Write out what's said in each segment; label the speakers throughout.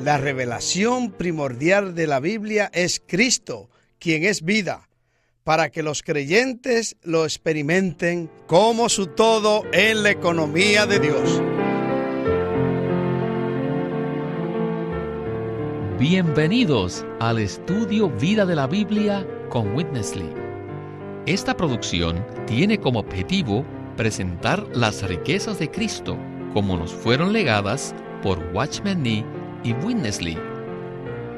Speaker 1: La revelación primordial de la Biblia es Cristo, quien es vida, para que los creyentes lo experimenten como su todo en la economía de Dios.
Speaker 2: Bienvenidos al estudio Vida de la Biblia con Witness Lee. Esta producción tiene como objetivo presentar las riquezas de Cristo como nos fueron legadas por Watchman Nee y Witness Lee.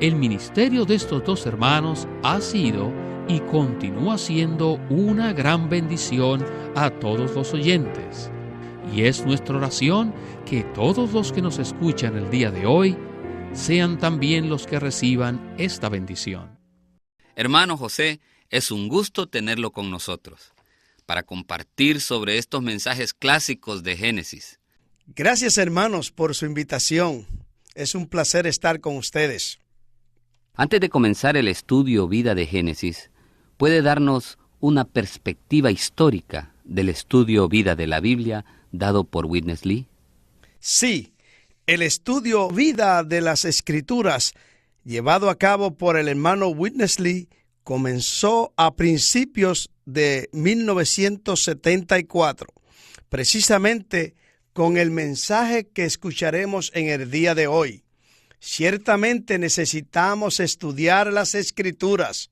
Speaker 2: El ministerio de estos dos hermanos ha sido y continúa siendo una gran bendición a todos los oyentes. Y es nuestra oración que todos los que nos escuchan el día de hoy sean también los que reciban esta bendición.
Speaker 3: Hermano José, es un gusto tenerlo con nosotros para compartir sobre estos mensajes clásicos de Génesis.
Speaker 1: Gracias, hermanos, por su invitación. Es un placer estar con ustedes.
Speaker 3: Antes de comenzar el estudio Vida de Génesis, ¿puede darnos una perspectiva histórica del estudio Vida de la Biblia dado por Witness Lee?
Speaker 1: Sí, el estudio Vida de las Escrituras, llevado a cabo por el hermano Witness Lee, comenzó a principios de 1974, precisamente con el mensaje que escucharemos en el día de hoy. Ciertamente necesitamos estudiar las Escrituras,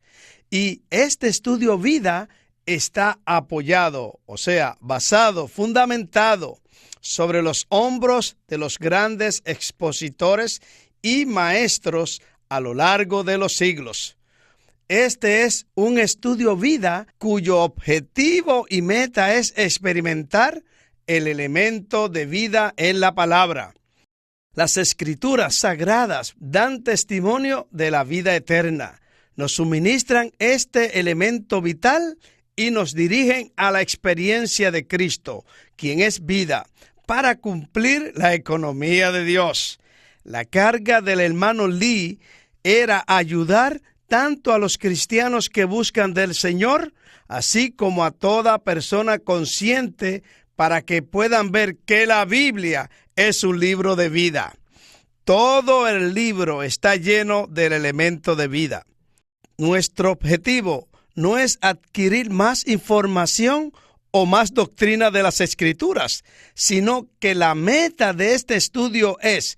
Speaker 1: y este estudio Vida está apoyado, o sea, basado, fundamentado sobre los hombros de los grandes expositores y maestros a lo largo de los siglos. Este es un estudio Vida cuyo objetivo y meta es experimentar el elemento de vida en la palabra. Las Escrituras sagradas dan testimonio de la vida eterna, nos suministran este elemento vital y nos dirigen a la experiencia de Cristo, quien es vida, para cumplir la economía de Dios. La carga del hermano Lee era ayudar tanto a los cristianos que buscan del Señor, así como a toda persona consciente, para que puedan ver que la Biblia es un libro de vida. Todo el libro está lleno del elemento de vida. Nuestro objetivo no es adquirir más información o más doctrina de las Escrituras, sino que la meta de este estudio es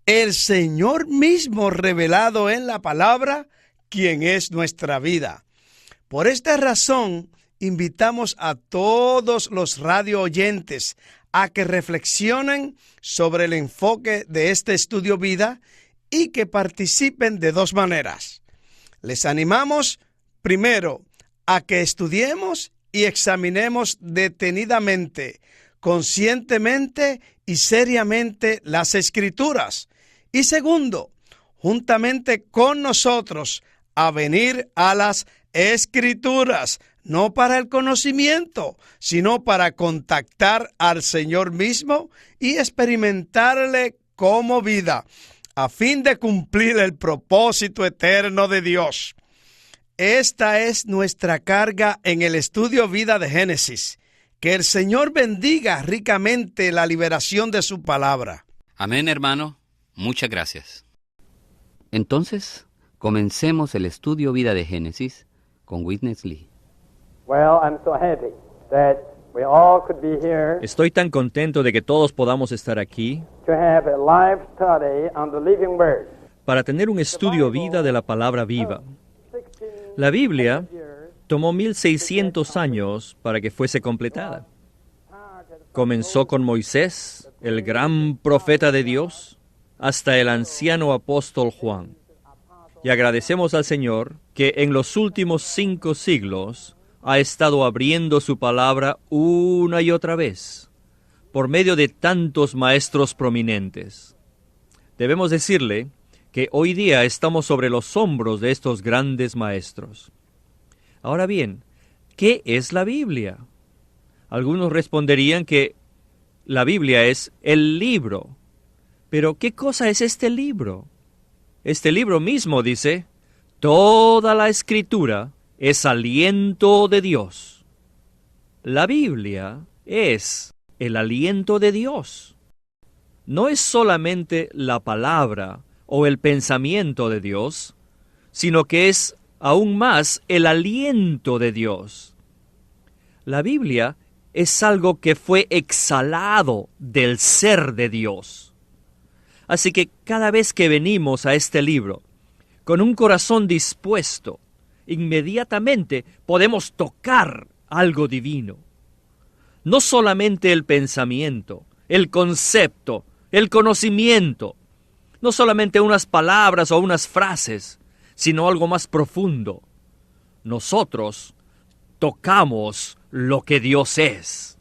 Speaker 1: el Señor mismo revelado en la palabra, quien es nuestra vida. Por esta razón, invitamos a todos los radio oyentes a que reflexionen sobre el enfoque de este estudio Vida y que participen de dos maneras. Les animamos, primero, a que estudiemos y examinemos detenidamente, conscientemente y seriamente las Escrituras. Y segundo, juntamente con nosotros, a venir a las Escrituras, no para el conocimiento, sino para contactar al Señor mismo y experimentarle como vida, a fin de cumplir el propósito eterno de Dios. Esta es nuestra carga en el estudio Vida de Génesis. Que el Señor bendiga ricamente la liberación de su palabra.
Speaker 3: Amén, hermano. Muchas gracias. Entonces, comencemos el estudio Vida de Génesis con Witness Lee.
Speaker 4: Estoy tan contento de que todos podamos estar aquí para tener un estudio Vida de la palabra viva. La Biblia tomó 1600 años para que fuese completada. Comenzó con Moisés, el gran profeta de Dios, hasta el anciano apóstol Juan. Y agradecemos al Señor que en los últimos 5 siglos ha estado abriendo su palabra una y otra vez, por medio de tantos maestros prominentes. Debemos decirle que hoy día estamos sobre los hombros de estos grandes maestros. Ahora bien, ¿qué es la Biblia? Algunos responderían que la Biblia es el libro. Pero, ¿qué cosa es este libro? Este libro mismo dice, toda la Escritura es aliento de Dios. La Biblia es el aliento de Dios. No es solamente la palabra o el pensamiento de Dios, sino que es aún más el aliento de Dios. La Biblia es algo que fue exhalado del ser de Dios. Así que cada vez que venimos a este libro, con un corazón dispuesto, inmediatamente podemos tocar algo divino. No solamente el pensamiento, el concepto, el conocimiento, no solamente unas palabras o unas frases, sino algo más profundo. Nosotros tocamos lo que Dios es.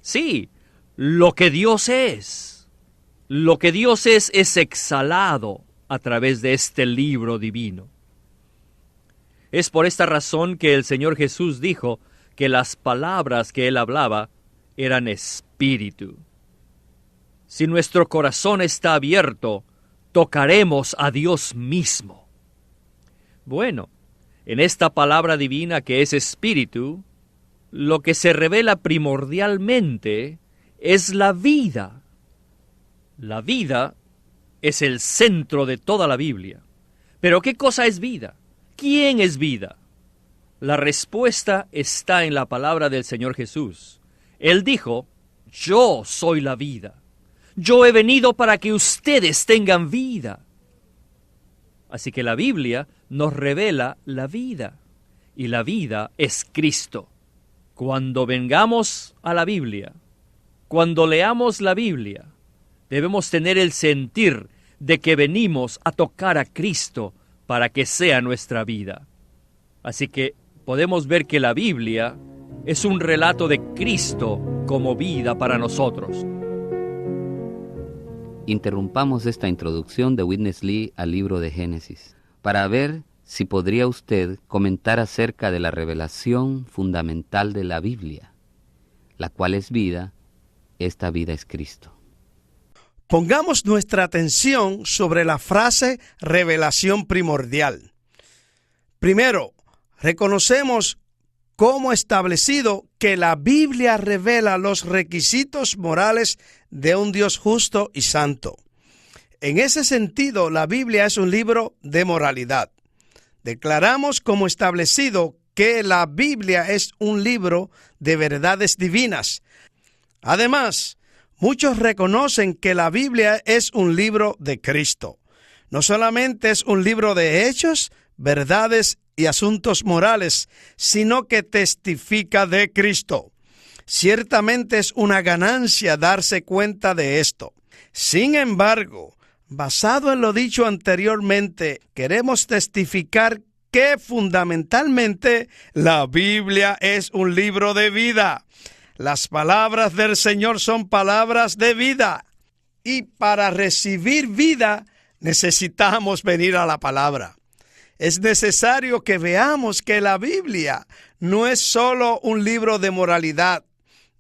Speaker 4: Sí, lo que Dios es. Lo que Dios es exhalado a través de este libro divino. Es por esta razón que el Señor Jesús dijo que las palabras que Él hablaba eran espíritu. Si nuestro corazón está abierto, tocaremos a Dios mismo. Bueno, en esta palabra divina que es espíritu, lo que se revela primordialmente es la vida. La vida es el centro de toda la Biblia. Pero ¿qué cosa es vida? ¿Quién es vida? La respuesta está en la palabra del Señor Jesús. Él dijo, yo soy la vida. Yo he venido para que ustedes tengan vida. Así que la Biblia nos revela la vida. Y la vida es Cristo. Cuando vengamos a la Biblia, cuando leamos la Biblia, debemos tener el sentir de que venimos a tocar a Cristo para que sea nuestra vida. Así que podemos ver que la Biblia es un relato de Cristo como vida para nosotros.
Speaker 3: Interrumpamos esta introducción de Witness Lee al libro de Génesis para ver si podría usted comentar acerca de la revelación fundamental de la Biblia, la cual es vida. Esta vida es Cristo.
Speaker 1: Pongamos nuestra atención sobre la frase revelación primordial. Primero, reconocemos como establecido que la Biblia revela los requisitos morales de un Dios justo y santo. En ese sentido, la Biblia es un libro de moralidad. Declaramos como establecido que la Biblia es un libro de verdades divinas. Además, muchos reconocen que la Biblia es un libro de Cristo. No solamente es un libro de hechos, verdades y asuntos morales, sino que testifica de Cristo. Ciertamente es una ganancia darse cuenta de esto. Sin embargo, basado en lo dicho anteriormente, queremos testificar que fundamentalmente la Biblia es un libro de vida. Las palabras del Señor son palabras de vida. Y para recibir vida necesitamos venir a la palabra. Es necesario que veamos que la Biblia no es solo un libro de moralidad,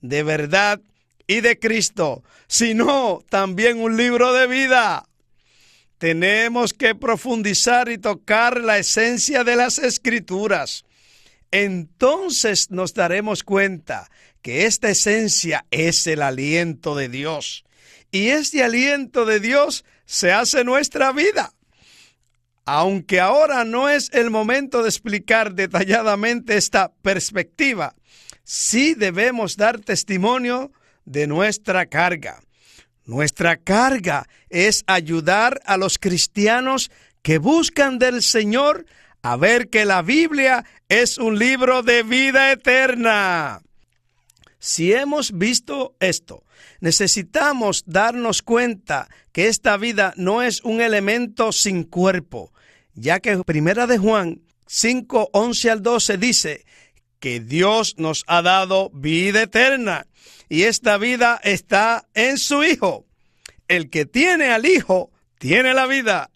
Speaker 1: de verdad y de Cristo, sino también un libro de vida. Tenemos que profundizar y tocar la esencia de las Escrituras. Entonces nos daremos cuenta que esta esencia es el aliento de Dios. Y este aliento de Dios se hace nuestra vida. Aunque ahora no es el momento de explicar detalladamente esta perspectiva, sí debemos dar testimonio de nuestra carga. Nuestra carga es ayudar a los cristianos que buscan del Señor a ver que la Biblia es un libro de vida eterna. Si hemos visto esto, necesitamos darnos cuenta que esta vida no es un elemento sin cuerpo, ya que 1 de Juan 5, 11 al 12 dice que Dios nos ha dado vida eterna y esta vida está en su Hijo. El que tiene al Hijo tiene la vida.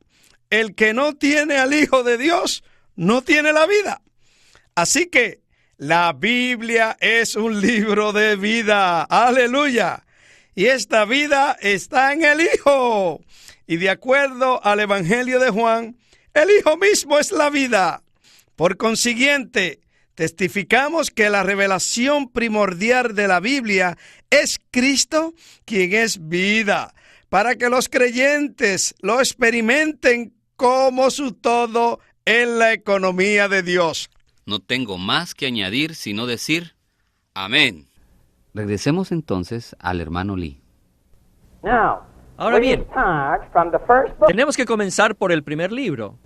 Speaker 1: El que no tiene al Hijo de Dios no tiene la vida. Así que la Biblia es un libro de vida. ¡Aleluya! Y esta vida está en el Hijo. Y de acuerdo al Evangelio de Juan, el Hijo mismo es la vida. Por consiguiente, testificamos que la revelación primordial de la Biblia es Cristo, quien es vida. para que los creyentes lo experimenten como su todo en la economía de Dios.
Speaker 3: No tengo más que añadir sino decir amén. Regresemos entonces al hermano Lee.
Speaker 4: Ahora bien, tenemos que comenzar por el primer libro.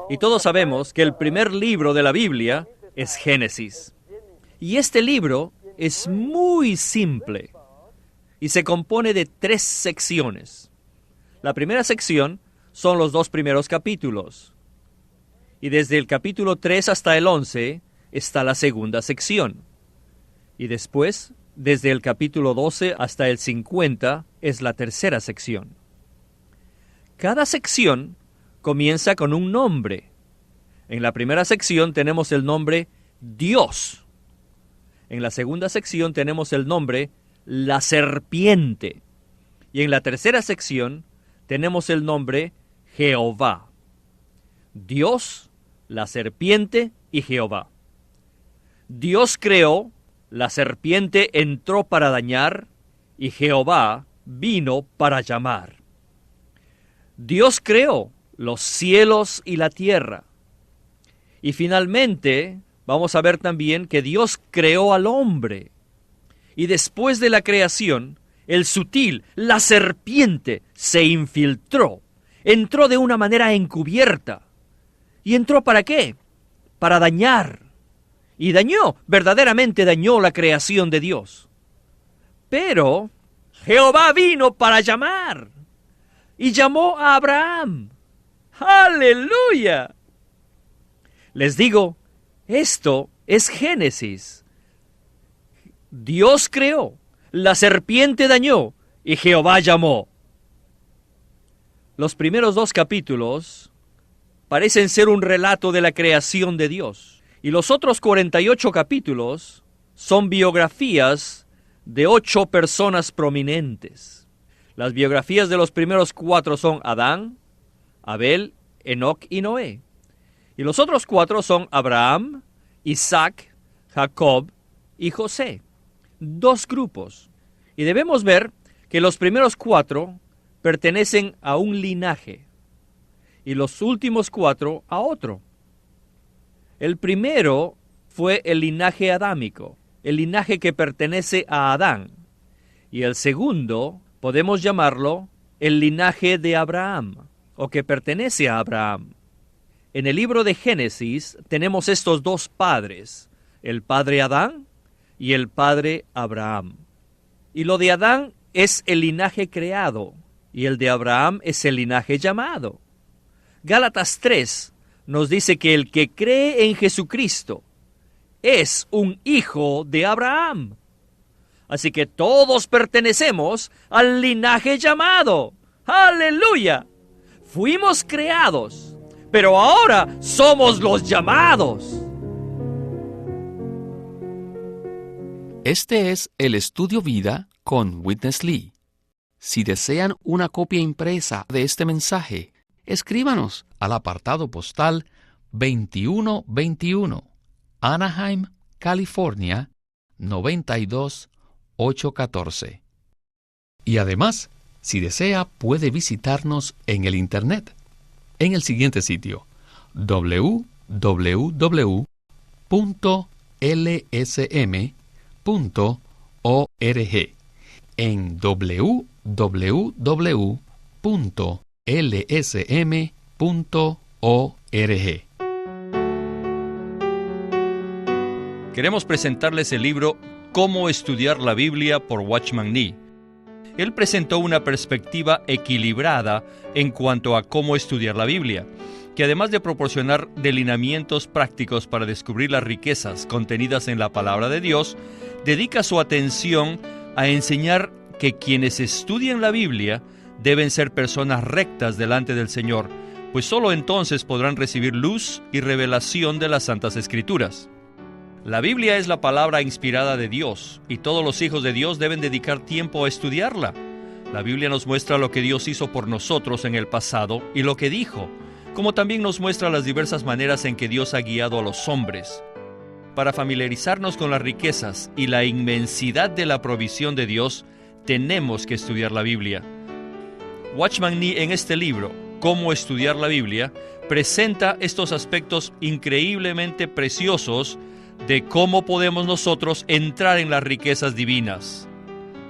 Speaker 4: Y todos sabemos que el primer libro de la Biblia es Génesis. Y este libro es muy simple y se compone de 3 secciones. La primera sección son los 2 primeros capítulos. Y desde el capítulo 3 hasta el 11 está la segunda sección. Y después, desde el capítulo 12 hasta el 50, es la tercera sección. Cada sección comienza con un nombre. En la primera sección tenemos el nombre Dios. En la segunda sección tenemos el nombre la serpiente. Y en la tercera sección tenemos el nombre Jehová. Dios, la serpiente y Jehová. Dios creó, la serpiente entró para dañar y Jehová vino para llamar. Dios creó los cielos y la tierra. Y finalmente vamos a ver también que Dios creó al hombre. Y después de la creación, el sutil, la serpiente, se infiltró. Entró de una manera encubierta. ¿Y entró para qué? Para dañar. Y verdaderamente dañó la creación de Dios. Pero Jehová vino para llamar. Y llamó a Abraham. ¡Aleluya! Les digo, esto es Génesis. Dios creó, la serpiente dañó y Jehová llamó. Los primeros 2 capítulos parecen ser un relato de la creación de Dios. Y los otros 48 capítulos son biografías de 8 personas prominentes. Las biografías de los primeros 4 son Adán, Abel, Enoc y Noé. Y los otros 4 son Abraham, Isaac, Jacob y José. 2 grupos. Y debemos ver que los primeros 4 pertenecen a un linaje y los últimos 4 a otro. El primero fue el linaje adámico, el linaje que pertenece a Adán. Y el segundo podemos llamarlo el linaje de Abraham, o que pertenece a Abraham. En el libro de Génesis tenemos estos 2 padres, el padre Adán y el padre Abraham. Y lo de Adán es el linaje creado, y el de Abraham es el linaje llamado. Gálatas 3 nos dice que el que cree en Jesucristo es un hijo de Abraham. Así que todos pertenecemos al linaje llamado. ¡Aleluya! Fuimos creados, pero ahora somos los llamados.
Speaker 2: Este es el Estudio Vida con Witness Lee. Si desean una copia impresa de este mensaje, escríbanos al apartado postal 2121, Anaheim, California, 92814. Y además, si desea, puede visitarnos en el Internet, en el siguiente sitio, www.lsm.org. En www.lsm.org.
Speaker 4: Queremos presentarles el libro Cómo estudiar la Biblia por Watchman Nee. Él presentó una perspectiva equilibrada en cuanto a cómo estudiar la Biblia, que además de proporcionar delineamientos prácticos para descubrir las riquezas contenidas en la palabra de Dios, dedica su atención a enseñar que quienes estudian la Biblia deben ser personas rectas delante del Señor, pues solo entonces podrán recibir luz y revelación de las Santas Escrituras. La Biblia es la palabra inspirada de Dios, y todos los hijos de Dios deben dedicar tiempo a estudiarla. La Biblia nos muestra lo que Dios hizo por nosotros en el pasado y lo que dijo, como también nos muestra las diversas maneras en que Dios ha guiado a los hombres. Para familiarizarnos con las riquezas y la inmensidad de la provisión de Dios, tenemos que estudiar la Biblia, Watchman Nee en este libro, Cómo estudiar la Biblia, presenta estos aspectos increíblemente preciosos de cómo podemos nosotros entrar en las riquezas divinas.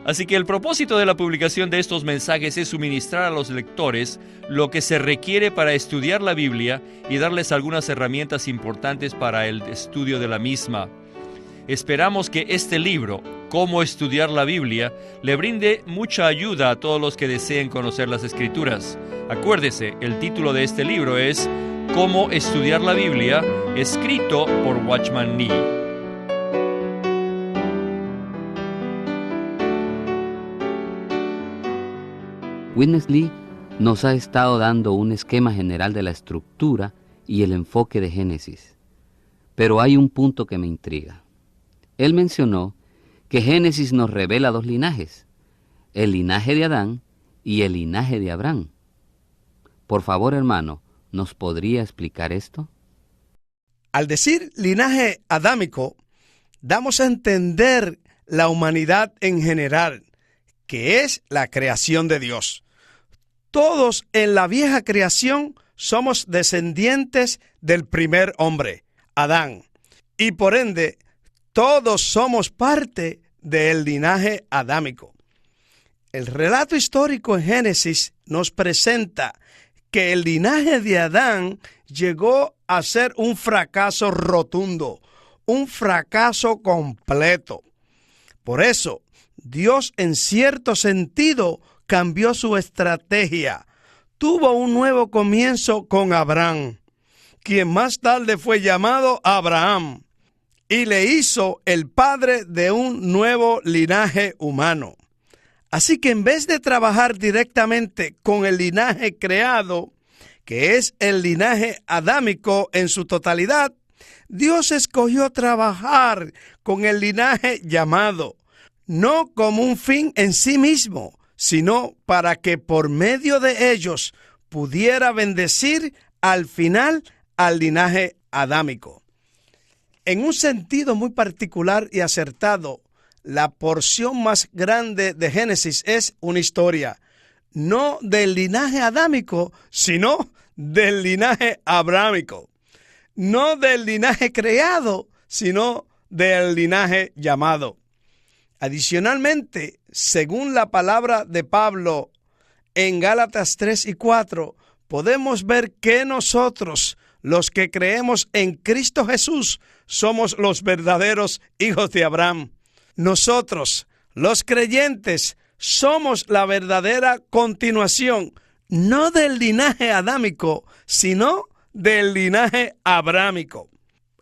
Speaker 4: Así que el propósito de la publicación de estos mensajes es suministrar a los lectores lo que se requiere para estudiar la Biblia y darles algunas herramientas importantes para el estudio de la misma. Esperamos que este libro, Cómo estudiar la Biblia, le brinde mucha ayuda a todos los que deseen conocer las Escrituras. Acuérdese, el título de este libro es Cómo estudiar la Biblia, escrito por Watchman Nee.
Speaker 3: Witness Lee nos ha estado dando un esquema general de la estructura y el enfoque de Génesis. Pero hay un punto que me intriga. Él mencionó que Génesis nos revela dos linajes, el linaje de Adán y el linaje de Abraham. Por favor, hermano, ¿nos podría explicar esto?
Speaker 1: Al decir linaje adámico, damos a entender la humanidad en general, que es la creación de Dios. Todos en la vieja creación somos descendientes del primer hombre, Adán, y por ende, todos somos parte del linaje adámico. El relato histórico en Génesis nos presenta que el linaje de Adán llegó a ser un fracaso rotundo, un fracaso completo. Por eso, Dios en cierto sentido cambió su estrategia. Tuvo un nuevo comienzo con Abraham, quien más tarde fue llamado Abraham, y le hizo el padre de un nuevo linaje humano. Así que en vez de trabajar directamente con el linaje creado, que es el linaje adámico en su totalidad, Dios escogió trabajar con el linaje llamado, no como un fin en sí mismo, sino para que por medio de ellos pudiera bendecir al final al linaje adámico. En un sentido muy particular y acertado, la porción más grande de Génesis es una historia, no del linaje adámico, sino del linaje abrahámico. No del linaje creado, sino del linaje llamado. Adicionalmente, según la palabra de Pablo en Gálatas 3 y 4, podemos ver que nosotros, los que creemos en Cristo Jesús, somos los verdaderos hijos de Abraham. Nosotros, los creyentes, somos la verdadera continuación, no del linaje adámico, sino del linaje abrahámico.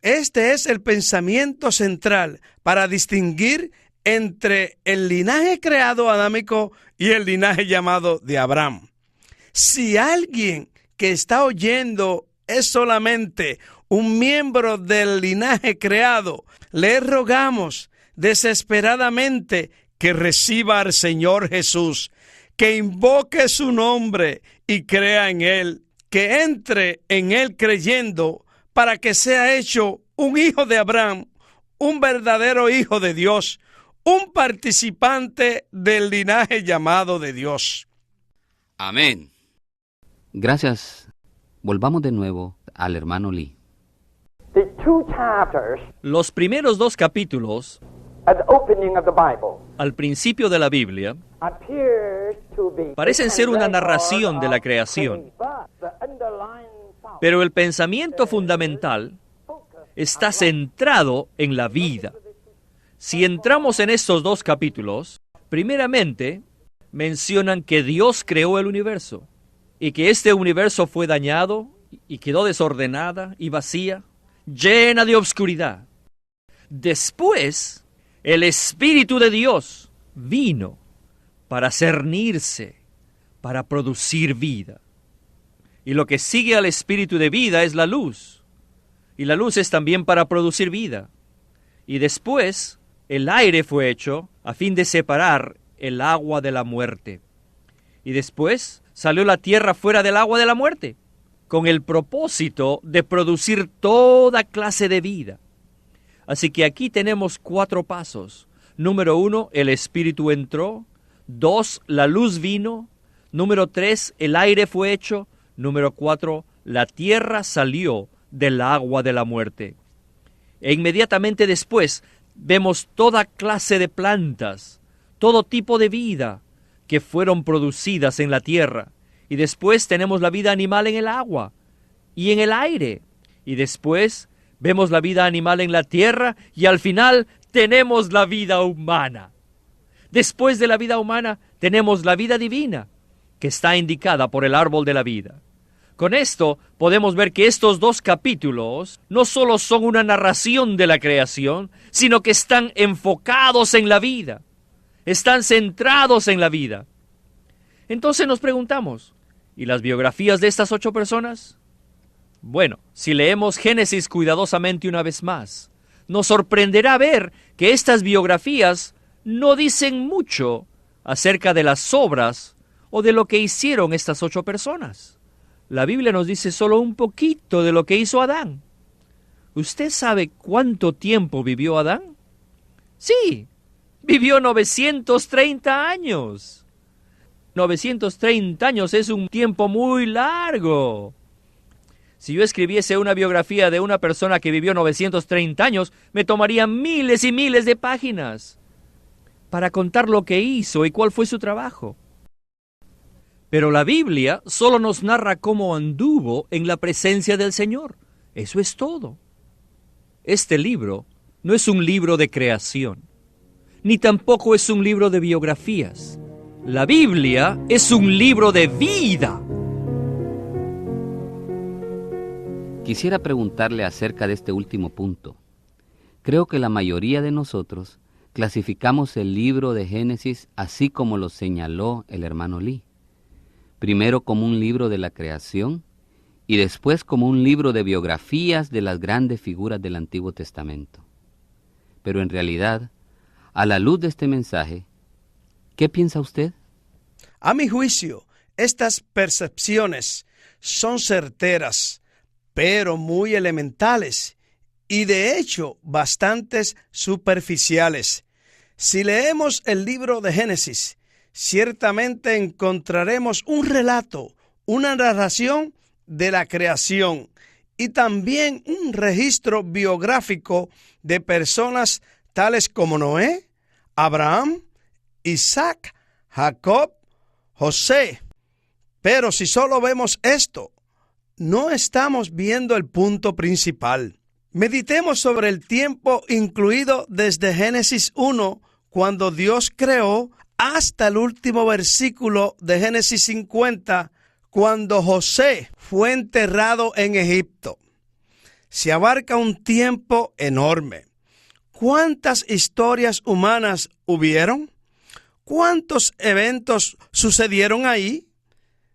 Speaker 1: Este es el pensamiento central para distinguir entre el linaje creado adámico y el linaje llamado de Abraham. Si alguien que está oyendo es solamente un miembro del linaje creado, le rogamos desesperadamente que reciba al Señor Jesús, que invoque su nombre y crea en Él, que entre en Él creyendo para que sea hecho un hijo de Abraham, un verdadero hijo de Dios, un participante del linaje llamado de Dios.
Speaker 3: Amén. Gracias. Volvamos de nuevo al hermano Lee.
Speaker 4: Los primeros dos capítulos, al principio de la Biblia, parecen ser una narración de la creación, pero el pensamiento fundamental está centrado en la vida. Si entramos en estos dos capítulos, primeramente mencionan que Dios creó el universo y que este universo fue dañado y quedó desordenada y vacía, llena de obscuridad. Después, el Espíritu de Dios vino para cernirse, para producir vida. Y lo que sigue al Espíritu de vida es la luz. Y la luz es también para producir vida. Y después, el aire fue hecho a fin de separar el agua de la muerte. Y después salió la tierra fuera del agua de la muerte, con el propósito de producir toda clase de vida. Así que aquí tenemos 4 pasos. Número 1, el Espíritu entró. 2, la luz vino. Número 3, el aire fue hecho. Número 4, la tierra salió del agua de la muerte. E inmediatamente después vemos toda clase de plantas, todo tipo de vida que fueron producidas en la tierra. Y después tenemos la vida animal en el agua y en el aire. Y después vemos la vida animal en la tierra y al final tenemos la vida humana. Después de la vida humana tenemos la vida divina, que está indicada por el árbol de la vida. Con esto podemos ver que estos 2 capítulos no solo son una narración de la creación, sino que están enfocados en la vida, están centrados en la vida. Entonces nos preguntamos, ¿y las biografías de estas 8 personas? Bueno, si leemos Génesis cuidadosamente una vez más, nos sorprenderá ver que estas biografías no dicen mucho acerca de las obras o de lo que hicieron estas 8 personas. La Biblia nos dice solo un poquito de lo que hizo Adán. ¿Usted sabe cuánto tiempo vivió Adán? Sí, vivió 930 años. 930 años es un tiempo muy largo. Si yo escribiese una biografía de una persona que vivió 930 años, me tomaría miles y miles de páginas para contar lo que hizo y cuál fue su trabajo. Pero la Biblia solo nos narra cómo anduvo en la presencia del Señor. Eso es todo. Este libro no es un libro de creación, ni tampoco es un libro de biografías. La Biblia es un libro de vida.
Speaker 3: Quisiera preguntarle acerca de este último punto. Creo que la mayoría de nosotros clasificamos el libro de Génesis así como lo señaló el hermano Lee. Primero como un libro de la creación y después como un libro de biografías de las grandes figuras del Antiguo Testamento. Pero en realidad, a la luz de este mensaje, ¿qué piensa usted?
Speaker 1: A mi juicio, estas percepciones son certeras, pero muy elementales y de hecho bastantes superficiales. Si leemos el libro de Génesis, ciertamente encontraremos un relato, una narración de la creación y también un registro biográfico de personas tales como Noé, Abraham, Isaac, Jacob, José. Pero si solo vemos esto, no estamos viendo el punto principal. Meditemos sobre el tiempo incluido desde Génesis 1, cuando Dios creó, hasta el último versículo de Génesis 50, cuando José fue enterrado en Egipto. Se abarca un tiempo enorme. ¿Cuántas historias humanas hubieron? ¿Cuántos eventos sucedieron ahí?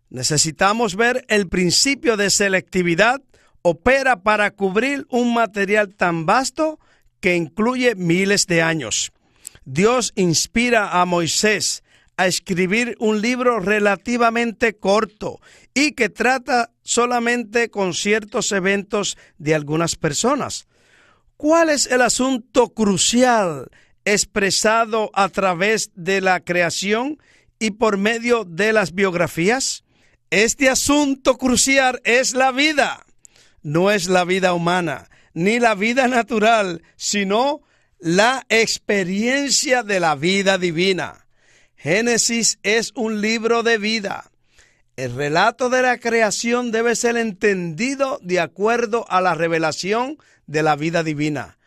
Speaker 1: Necesitamos ver el principio de selectividad opera para cubrir un material tan vasto que incluye miles de años. Dios inspira a Moisés a escribir un libro relativamente corto y que trata solamente con ciertos eventos de algunas personas. ¿Cuál es el asunto crucial expresado a través de la creación y por medio de las biografías? Este asunto crucial es la vida. No es la vida humana, ni la vida natural, sino la experiencia de la vida divina. Génesis es un libro de vida. El relato de la creación debe ser entendido de acuerdo a la revelación de la vida divina.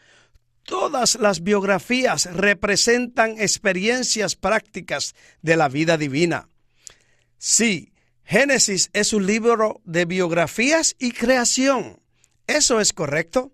Speaker 1: Todas las biografías representan experiencias prácticas de la vida divina. Sí, Génesis es un libro de biografías y creación. ¿Eso es correcto?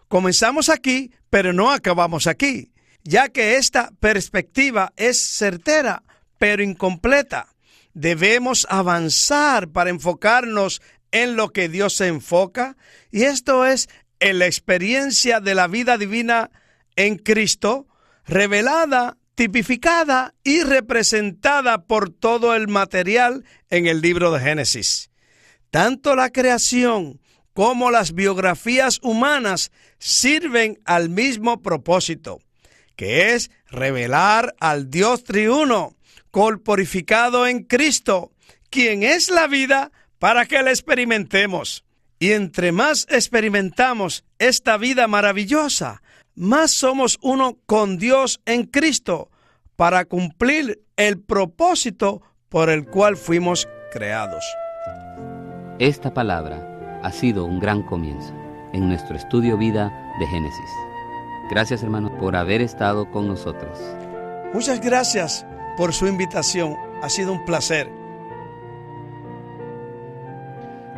Speaker 1: Comenzamos aquí, pero no acabamos aquí, ya que esta perspectiva es certera, pero incompleta. Debemos avanzar para enfocarnos en lo que Dios se enfoca, y esto es en la experiencia de la vida divina en Cristo, revelada, tipificada y representada por todo el material en el libro de Génesis. Tanto la creación como las biografías humanas sirven al mismo propósito, que es revelar al Dios triuno, corporificado en Cristo, quien es la vida, para que la experimentemos. Y entre más experimentamos esta vida maravillosa, más somos uno con Dios en Cristo para cumplir el propósito por el cual fuimos creados.
Speaker 3: Esta palabra ha sido un gran comienzo en nuestro estudio vida de Génesis. Gracias, hermanos, por haber estado con nosotros.
Speaker 1: Muchas gracias por su invitación. Ha sido un placer.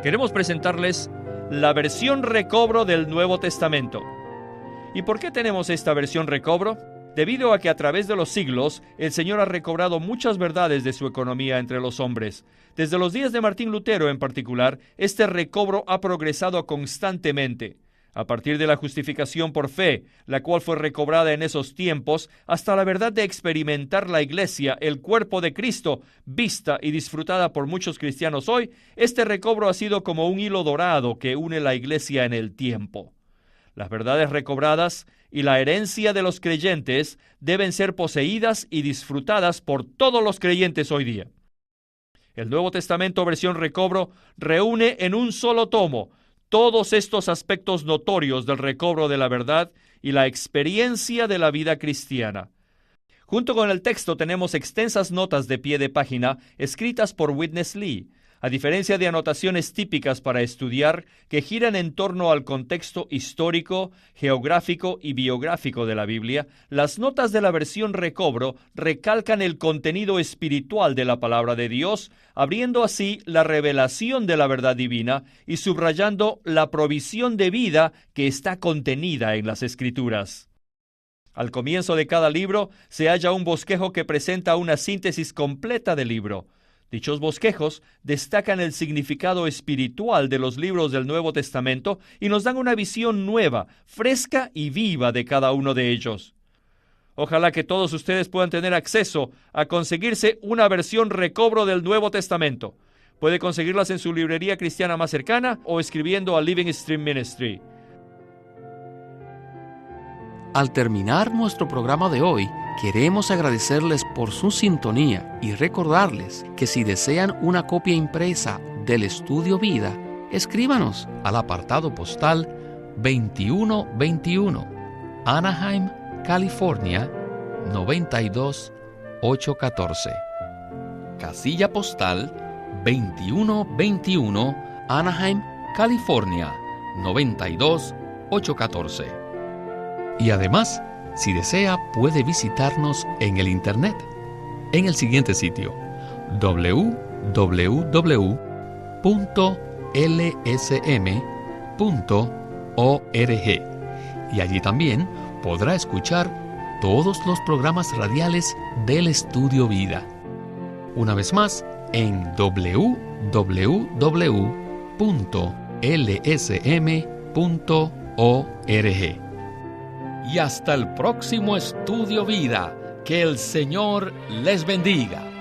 Speaker 4: Queremos presentarles la versión recobro del Nuevo Testamento. ¿Y por qué tenemos esta versión recobro? Debido a que a través de los siglos, el Señor ha recobrado muchas verdades de su economía entre los hombres. Desde los días de Martín Lutero en particular, este recobro ha progresado constantemente. A partir de la justificación por fe, la cual fue recobrada en esos tiempos, hasta la verdad de experimentar la Iglesia, el cuerpo de Cristo, vista y disfrutada por muchos cristianos hoy, este recobro ha sido como un hilo dorado que une la Iglesia en el tiempo. Las verdades recobradas y la herencia de los creyentes deben ser poseídas y disfrutadas por todos los creyentes hoy día. El Nuevo Testamento versión recobro reúne en un solo tomo todos estos aspectos notorios del recobro de la verdad y la experiencia de la vida cristiana. Junto con el texto tenemos extensas notas de pie de página escritas por Witness Lee. A diferencia de anotaciones típicas para estudiar que giran en torno al contexto histórico, geográfico y biográfico de la Biblia, las notas de la versión recobro recalcan el contenido espiritual de la palabra de Dios, abriendo así la revelación de la verdad divina y subrayando la provisión de vida que está contenida en las Escrituras. Al comienzo de cada libro se halla un bosquejo que presenta una síntesis completa del libro. Dichos bosquejos destacan el significado espiritual de los libros del Nuevo Testamento y nos dan una visión nueva, fresca y viva de cada uno de ellos. Ojalá que todos ustedes puedan tener acceso a conseguirse una versión recobro del Nuevo Testamento. Puede conseguirlas en su librería cristiana más cercana o escribiendo a Living Stream Ministry.
Speaker 2: Al terminar nuestro programa de hoy, queremos agradecerles por su sintonía y recordarles que si desean una copia impresa del Estudio Vida, escríbanos al apartado postal 2121, Anaheim, California, 92814. Casilla postal 2121, Anaheim, California, 92814. Y además, si desea, puede visitarnos en el Internet, en el siguiente sitio, www.lsm.org, y allí también podrá escuchar todos los programas radiales del Estudio Vida. Una vez más, en www.lsm.org. Y hasta el próximo Estudio Vida. Que el Señor les bendiga.